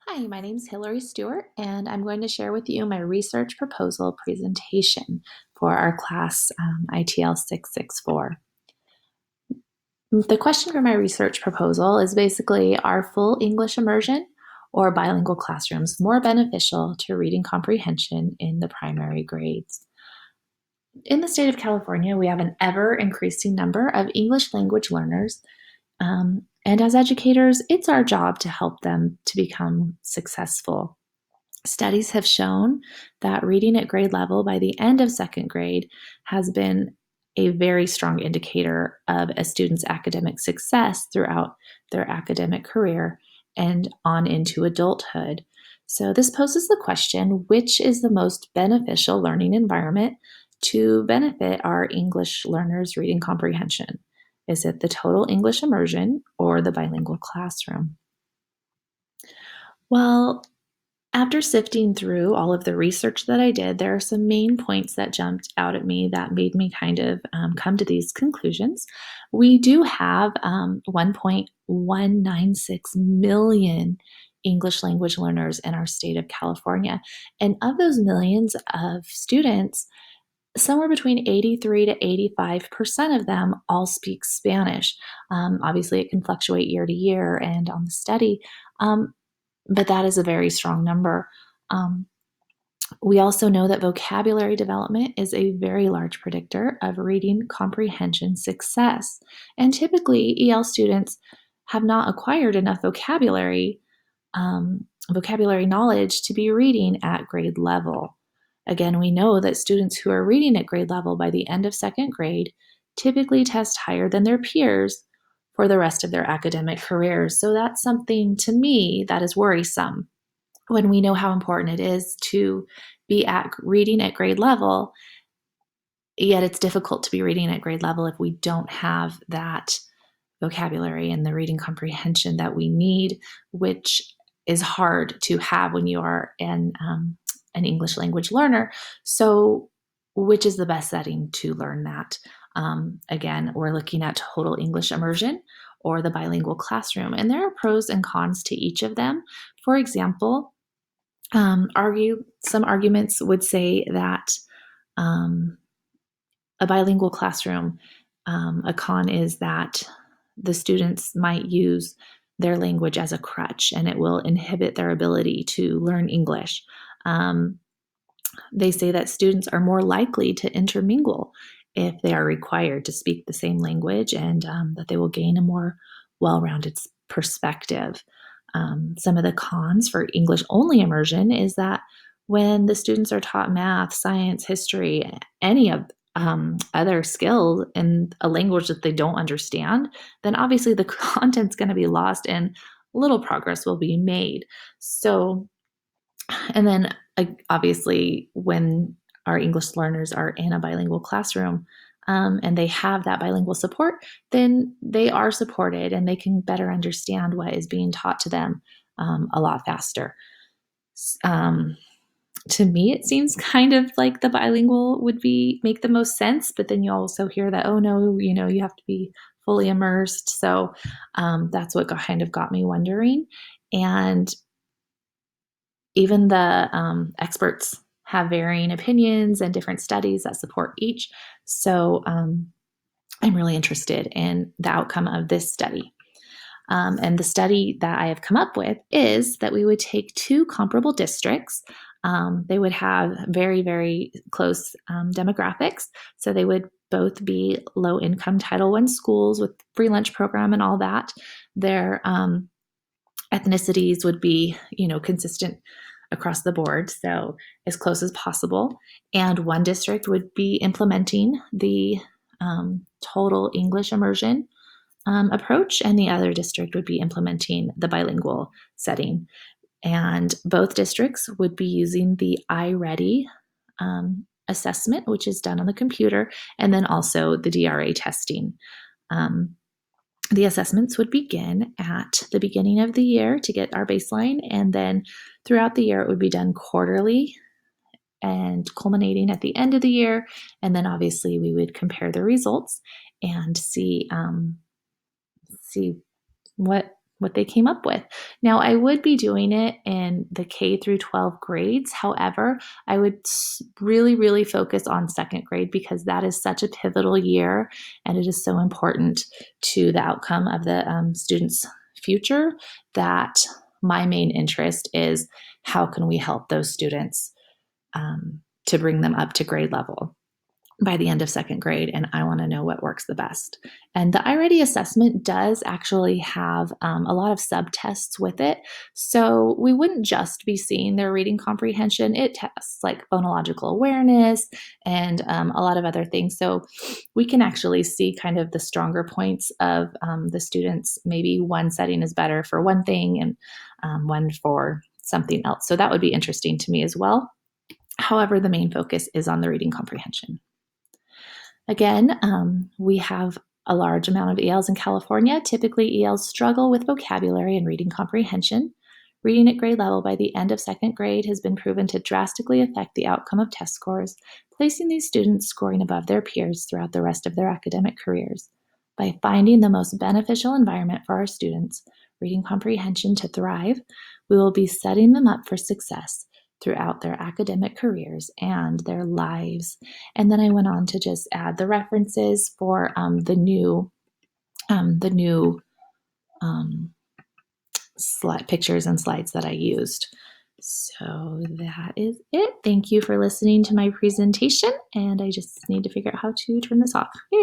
Hi, my name is Hillary Stewart, and I'm going to share with you my research proposal presentation for our class ITL 664. The question for my research proposal is basically, are full English immersion or bilingual classrooms more beneficial to reading comprehension in the primary grades? In the state of California, we have an ever increasing number of English language learners, and as educators, it's our job to help them to become successful. Studies have shown that reading at grade level by the end of second grade has been a very strong indicator of a student's academic success throughout their academic career and on into adulthood. So, this poses the question, which is the most beneficial learning environment to benefit our English learners' reading comprehension? Is it the total English immersion or the bilingual classroom? Well, after sifting through all of the research that I did, there are some main points that jumped out at me that made me kind of come to these conclusions. We do have 1.196 million English language learners in our state of California. And of those millions of students, somewhere between 83 to 85% of them all speak Spanish. Obviously, it can fluctuate year to year and on the study. Um, but that is a very strong number. Um, we also know that vocabulary development is a very large predictor of reading comprehension success. And typically, EL students have not acquired enough vocabulary knowledge to be reading at grade level. Again, we know that students who are reading at grade level by the end of second grade typically test higher than their peers for the rest of their academic careers. So that's something to me that is worrisome when we know how important it is to be at reading at grade level, yet it's difficult to be reading at grade level if we don't have that vocabulary and the reading comprehension that we need, which is hard to have when you are an English language learner. So, which is the best setting to learn that? Again, we're looking at total English immersion or the bilingual classroom, and there are pros and cons to each of them. For example, some arguments would say that um, a bilingual classroom, a con is that the students might use their language as a crutch and it will inhibit their ability to learn English. Um, they say that students are more likely to intermingle if they are required to speak the same language, and that they will gain a more well rounded perspective. Some of the cons for English only immersion is that when the students are taught math, science, history, any of other skills in a language that they don't understand, then obviously the content's going to be lost and little progress will be made. So, and then obviously, when our English learners are in a bilingual classroom and they have that bilingual support, then they are supported and they can better understand what is being taught to them a lot faster. Um, to me, it seems kind of like the bilingual would be make the most sense, but then you also hear that, oh no, you have to be fully immersed. So that's what kind of got me wondering. And even the experts have varying opinions and different studies that support each. So I'm really interested in the outcome of this study. And the study that I have come up with is that we would take two comparable districts. They would have very, very close demographics. So they would both be low income Title I schools with free lunch program and all that. Their ethnicities would be, consistent across the board, so as close as possible. And one district would be implementing the total English immersion approach, and the other district would be implementing the bilingual setting. And both districts would be using the iReady assessment, which is done on the computer, and then also the DRA testing. The assessments would begin at the beginning of the year to get our baseline, and then throughout the year it would be done quarterly and culminating at the end of the year. And then obviously we would compare the results and see what what they came up with. Now, I would be doing it in the K through 12 grades. However, I would really, really focus on second grade because that is such a pivotal year and it is so important to the outcome of the student's future that my main interest is how can we help those students to bring them up to grade level by the end of second grade, and I want to know what works the best. And the iReady assessment does actually have a lot of subtests with it. So we wouldn't just be seeing their reading comprehension. It tests like phonological awareness and a lot of other things. So we can actually see kind of the stronger points of the students. Maybe one setting is better for one thing and one for something else. So that would be interesting to me as well. However, the main focus is on the reading comprehension. Again, we have a large amount of ELs in California. Typically, ELs struggle with vocabulary and reading comprehension. Reading at grade level by the end of second grade has been proven to drastically affect the outcome of test scores, placing these students scoring above their peers throughout the rest of their academic careers. By finding the most beneficial environment for our students' reading comprehension to thrive, we will be setting them up for success throughout their academic careers and their lives. And then I went on to just add the references for the new slide pictures and slides that I used. So that is it. Thank you for listening to my presentation, and I just need to figure out how to turn this off. Yay!